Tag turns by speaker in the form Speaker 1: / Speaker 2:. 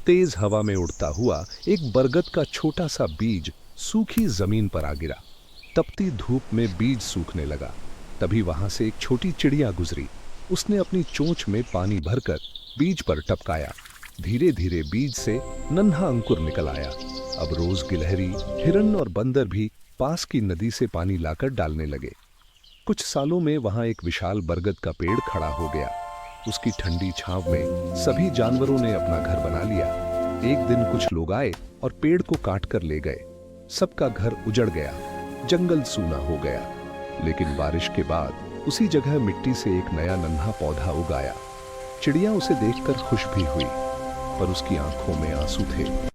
Speaker 1: तेज हवा में उड़ता हुआ एक बरगद का छोटा सा बीज सूखी जमीन पर आ गिरा। तपती धूप में बीज सूखने लगा। तभी वहां से एक छोटी चिड़िया गुजरी। उसने अपनी चोंच में पानी भरकर बीज पर टपकाया। धीरे धीरे बीज से नन्हा अंकुर निकल आया। अब रोज गिलहरी, हिरन और बंदर भी पास की नदी से पानी लाकर डालने लगे। कुछ सालों में वहां एक विशाल बरगद का पेड़ खड़ा हो गया। उसकी ठंडी छांव में सभी जानवरों ने अपना घर बना लिया। एक दिन कुछ लोग आए और पेड़ को काट कर ले गए। सबका घर उजड़ गया, जंगल सूना हो गया। लेकिन बारिश के बाद उसी जगह मिट्टी से एक नया नन्हा पौधा उगाया। चिड़िया उसे देखकर खुश भी हुई, पर उसकी आंखों में आंसू थे।